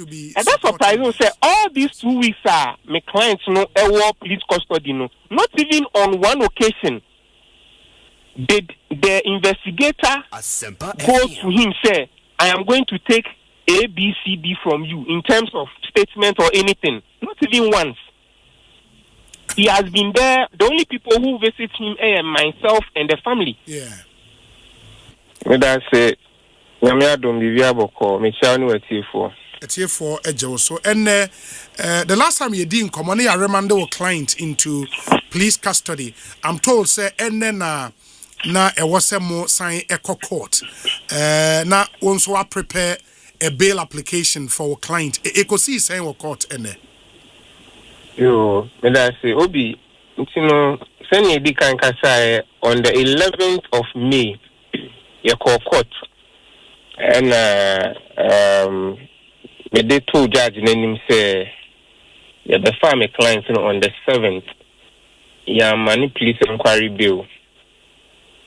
be. And that's surprising. Say all these 2 weeks are my clients no police custody no. Not even on one occasion did the investigator go to him say, I am going to take A, B, C, D from you in terms of statement or anything. Not even once. He has been there. The only people who visit him are myself and the family. Yeah. That's it. I don't be able to me channel at T4. At T4 Edjo. So and the last time you didn't come on, I remanded a client into police custody. I'm told say and then na was a more sign echo court. Na also I prepare a bail application for a client. It could see saying court and Yo, that's it. Obi, you know, send you can say on the 11th of May, you call court, and the two judge name say, yeah, the family clients on the 7th, yeah, money police inquiry bill,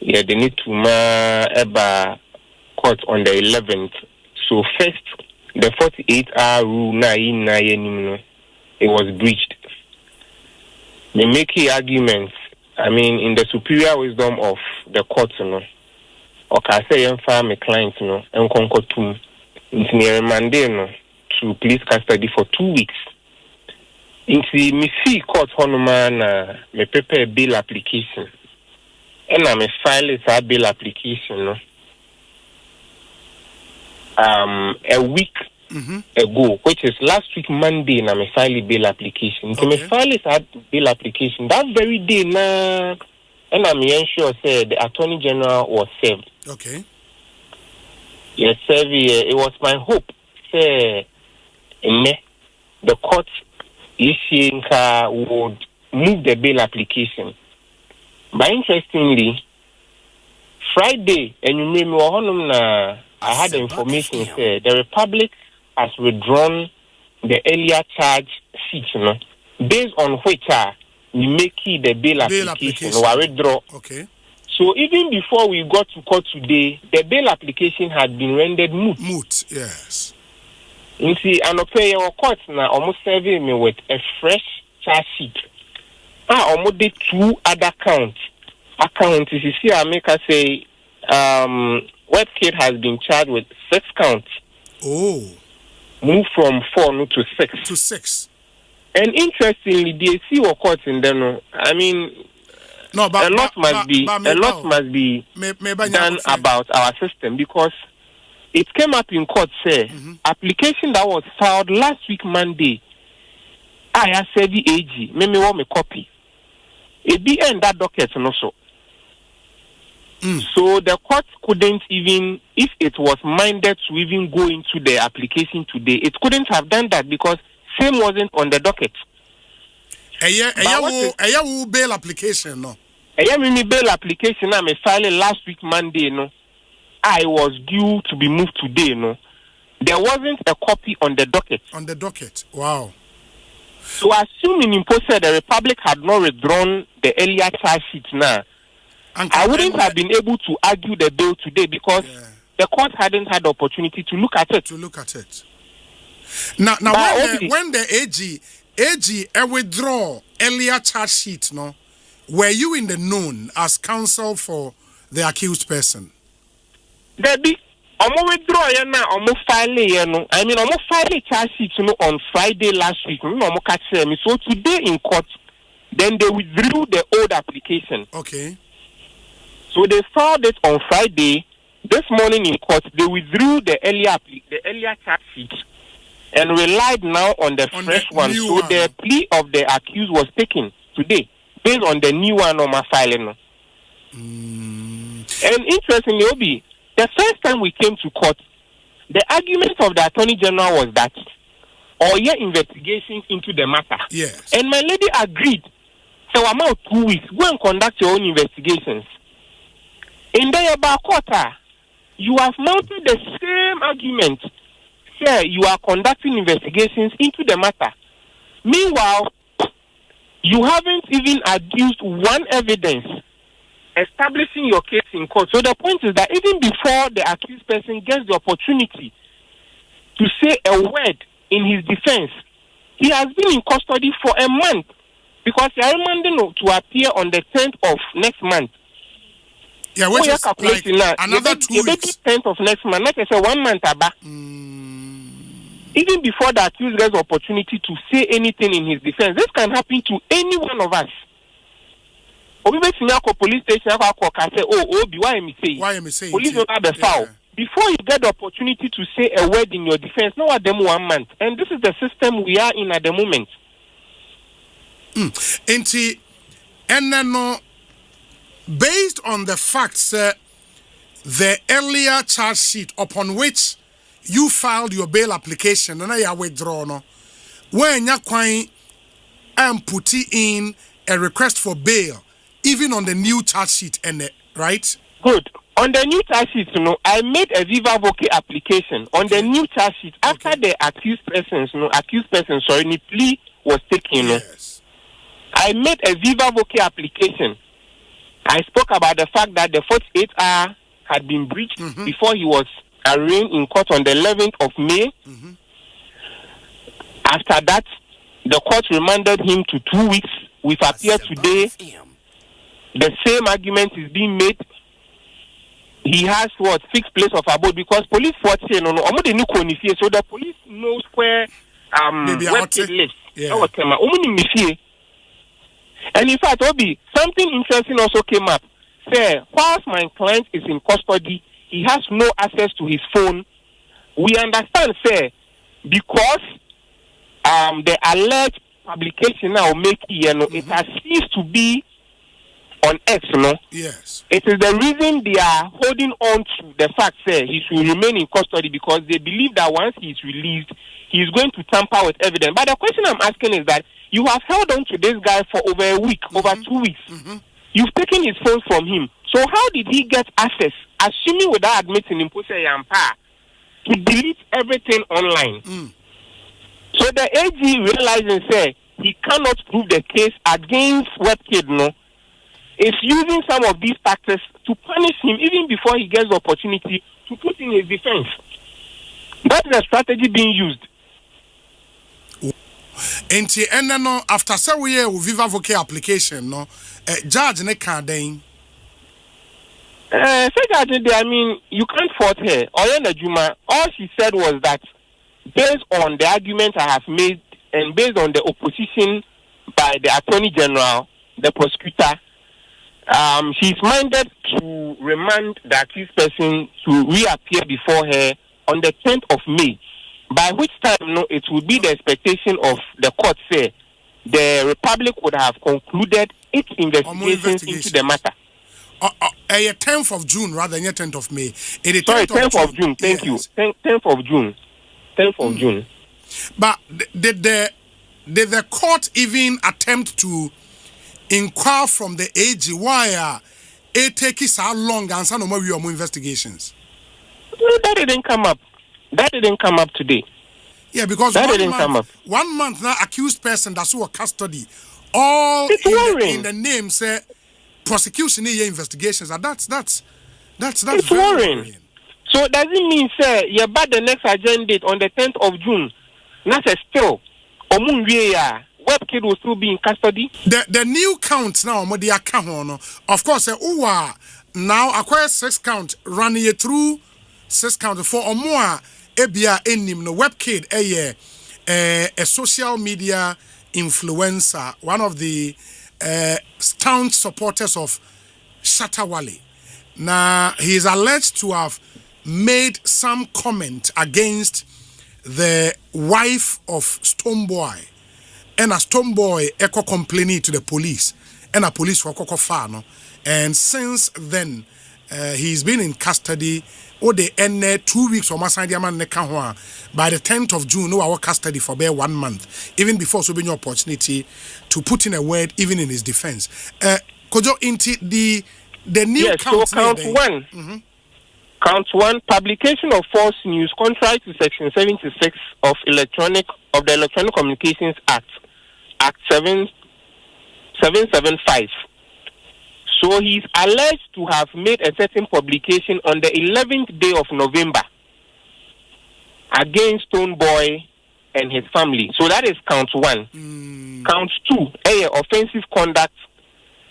yeah, they need to eba court on the 11th. So first, the 48-hour rule it was breached. They make arguments. I mean, in the superior wisdom of the court, or can say my clients, and conquer to Monday, to police custody for 2 weeks. Into me see court honoman me prepare bail application, and I me file a bail application. A week ago, which is last week Monday, na me file bail application. So me file a bail application that very day na, and I'm ensure say the Attorney General was served. Okay. Yes, served. It was my hope say the court would move the bail application. But interestingly, Friday, and you name I had the information say the Republic has withdrawn the earlier charge sheet, based on which you make the bail application or withdraw. Okay. So even before we got to court today, the bail application had been rendered moot. Moot, yes. You see, and okay, your court now almost serving me with a fresh charge sheet. I almost did 2 other counts. Accounts, you see, I make us say, Webkid has been charged with 6 counts. Oh. Move from 4 to 6. To 6. And interestingly, they see what courts in them. I mean, no, but, a lot must be done about our system, because it came up in court, say, application that was filed last week Monday, I have said the AG, me want me copy. It be in that docket also. So the court couldn't even, if it was minded to even go into the application today, it couldn't have done that because same wasn't on the docket. A bail application, no. A bail application, I filed last week Monday, no. I was due to be moved today, no. There wasn't a copy on the docket. On the docket, wow. So assuming in post the Republic had not withdrawn the earlier charge sheet now, I wouldn't have been able to argue the bill today because the court hadn't had the opportunity to look at it. Now when the AG withdraw earlier charge sheet, no, were you in the known as counsel for the accused person? There be withdraw file I mean file charge sheet on Friday last week. So today in court, then they withdrew the old application. Okay. So they filed it on Friday. This morning in court, they withdrew the earlier charge sheet and relied now on the fresh one. So the plea of the accused was taken today based on the new one on my filing. And interestingly, Obi, the first time we came to court, the argument of the Attorney General was that investigations into the matter. Yes. And my lady agreed. So I'm out 2 weeks. Go and conduct your own investigations. In the quarter, you have mounted the same argument. Here, you are conducting investigations into the matter. Meanwhile, you haven't even adduced one evidence establishing your case in court. So the point is that even before the accused person gets the opportunity to say a word in his defense, he has been in custody for a month because they are remanding to appear on the 10th of next month. Yeah, which is like another 2 weeks. 10th of next month, like I said, 1 month about. Even before the accused gets opportunity to say anything in his defense, this can happen to any one of us. Police station, why am I saying? Police will have the foul. Before you get the opportunity to say a word in your defense, now at them 1 month. And this is the system we are in at the moment. And then, based on the facts, the earlier charge sheet upon which you filed your bail application, and I withdraw, no, when you put in a request for bail, even on the new charge sheet, and right? Good. On the new charge sheet, I made a viva voce application on the new charge sheet after the accused person, the plea was taken. Yes. I made a viva voce application. I spoke about the fact that the 48-hour had been breached before he was arraigned in court on the 11th of May. After that, the court remanded him to 2 weeks. We've appeared today. The same argument is being made. He has fixed place of abode because police fought here. So the police knows where Webkid lives. And in fact, Obi, something interesting also came up. Say, whilst my client is in custody, he has no access to his phone. We understand, say, because the alleged publication now it has ceased to be on X, Yes. It is the reason they are holding on to the fact that he should remain in custody because they believe that once he is released, he is going to tamper with evidence. But the question I'm asking is that you have held on to this guy for over a week, over 2 weeks. You've taken his phone from him. So how did he get access, assuming without admitting him, to delete everything online? So the AG realizing, say, he cannot prove the case against Webkid, is using some of these tactics to punish him even before he gets the opportunity to put in his defense. That's the strategy being used. And then after several years with Viva Voce application, judge ne can then. I mean, you can't fault her. All she said was that based on the argument I have made and based on the opposition by the Attorney General, the prosecutor, she's minded to remand the accused person to reappear before her on the 10th of May, by which time it would be the expectation of the court, say, the Republic would have concluded its investigations into the matter. 10th of June rather than 10th of May. 10th of June. Thank you. 10th of June. 10th of June. But did the court even attempt to inquire from the AG why it takes so long and some more investigations? That didn't come up. That didn't come up today. Yeah, because that didn't come up. 1 month now, accused person that's who custody, all in the name say prosecution investigations. And that's it's worrying. So does it mean, sir, you're back the next agenda date on the 10th of June? That's still Webkid will still be in custody. The new count now, of course, who are now acquire 6 count, running it through 6 count for or more. Ebia enim no Webkid a social media influencer, one of the staunch supporters of Shatta Wale. Now he is alleged to have made some comment against the wife of Stonebwoy, and a Stonebwoy echo complaining to the police, and a police were fano. And since then, he's been in custody. They end 2 weeks or by the 10th of June, no our custody for bare 1 month, even before so being opportunity to put in a word, even in his defense. Kojo into the new count. So count one. Count 1, publication of false news contrary to Section 76 of the Electronic Communications Act, Act 775. So he's alleged to have made a certain publication on the 11th day of November against Stonebwoy and his family. So that is count 1. Count 2, offensive conduct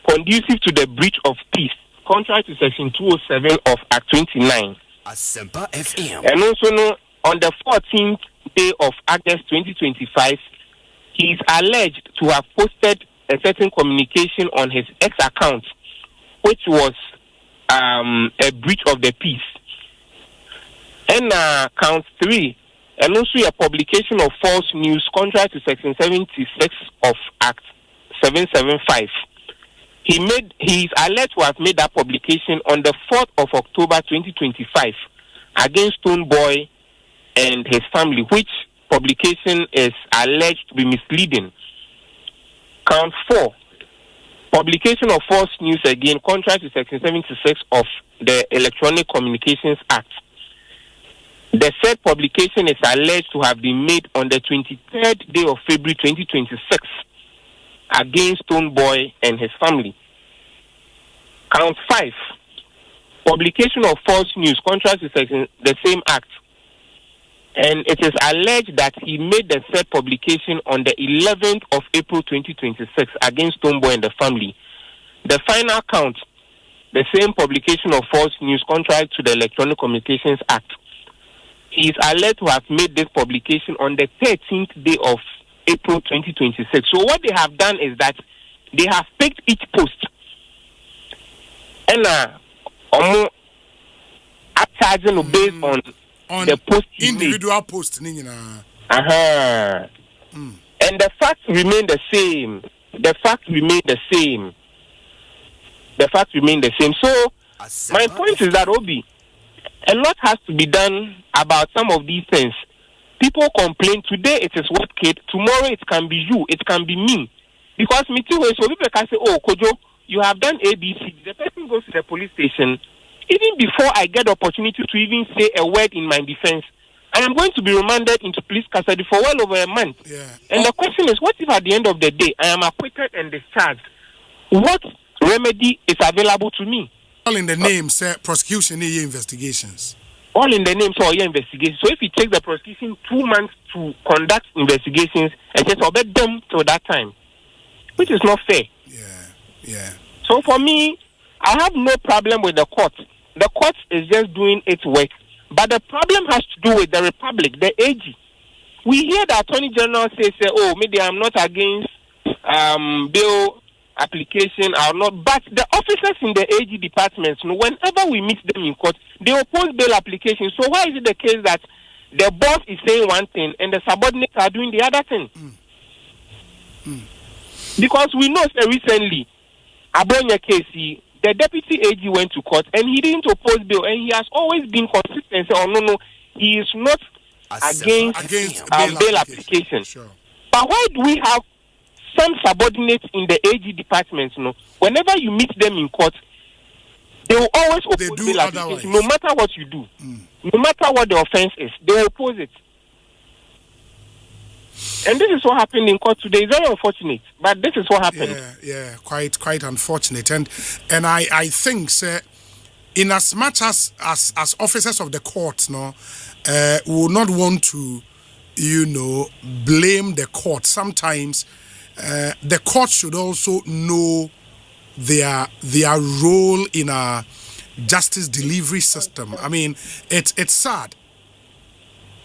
conducive to the breach of peace, contrary to Section 207 of Act 29. Asempa FM. And also, on the 14th day of August 2025, he is alleged to have posted a certain communication on his X account, which was a breach of the peace. And count 3, and also a publication of false news contrary to Section 76 of Act 775. He is alleged to have made that publication on the 4th of October 2025 against Stonebwoy and his family, which publication is alleged to be misleading. Count 4, publication of false news again contrary to Section 76 of the Electronic Communications Act. The said publication is alleged to have been made on the 23rd day of February 2026 against Stonebwoy and his family. Count 5, publication of false news contrary to the same act. And it is alleged that he made the said publication on the 11th of April 2026 against Stonebwoy and the family. The final count, the same publication of false news contrary to the Electronic Communications Act. He is alleged to have made this publication on the 13th day of April 2026. So what they have done is that they have picked each post and charging based on the post individual post. And the facts remain the same. The facts remain the same. So my point is that, Obi, a lot has to be done about some of these things. People complain today it is Webkid, tomorrow it can be you, it can be me. Because me too, so people can say, oh, Kojo, you have done ABC. The person goes to the police station. Even before I get the opportunity to even say a word in my defense, I am going to be remanded into police custody for well over a month. Yeah. And the question is, what if at the end of the day I am acquitted and discharged? What remedy is available to me? All in the name, sir, prosecution investigations. All in the name of your investigation. So if it takes the prosecution 2 months to conduct investigations, I just obey them till that time, which is not fair. Yeah. So for me, I have no problem with the court. The court is just doing its work. But the problem has to do with the Republic, the AG. We hear the Attorney General say, oh, maybe I'm not against bill application or not. But the officers in the AG departments, whenever we meet them in court, they oppose bail application. So why is it the case that the boss is saying one thing and the subordinates are doing the other thing? Because we know recently, Abonya Casey, the deputy AG went to court and he didn't oppose bail, and he has always been consistent. No, he is not against bail application. Sure. But why do we have some subordinates in the AG department? Whenever you meet them in court, they will always oppose bail application, no matter what you do, no matter what the offense is, they will oppose it. And this is what happened in court today. It's very unfortunate, but this is what happened. Yeah, quite unfortunate. And I think, sir, in as much as officers of the court, we will not want to, blame the court. Sometimes the court should also know their role in a justice delivery system. I mean, it's sad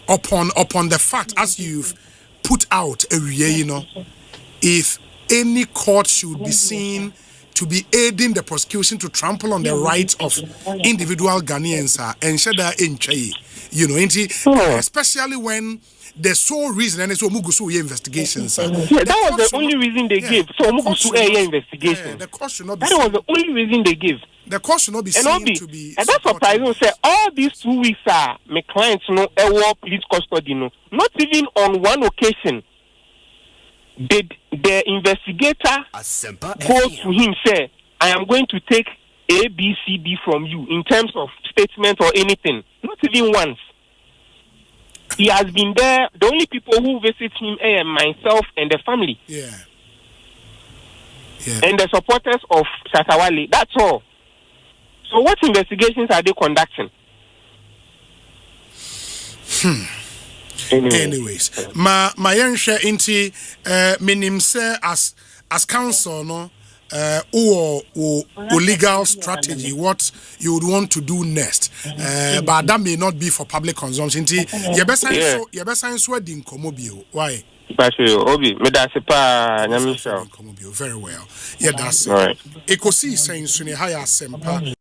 upon the fact, as you've put out if any court should be seen to be aiding the prosecution to trample on the rights of individual Ghanaians, especially when the sole reason and so Mugusu investigations. That was the only reason they gave. So Mugusu investigation. The court should not be. That was the only reason they gave. The court should not be seen to be. And that's surprising. Say all these 2 weeks are my clients a police custody. Not even on one occasion did the investigator go to him say, I am going to take A, B, C, D from you in terms of statement or anything. Not even once. He has been there. The only people who visit him are myself and the family. Yeah. And the supporters of Shatta Wale. That's all. So what investigations are they conducting? Anyways, my share into minim say as counsel no or legal strategy what you would want to do next, but that may not be for public consumption. You best so din komobio. Why? Obi, me da se pa nyamisha. Very well. Yeah, that's it. Ekosi saying suni haya sempa.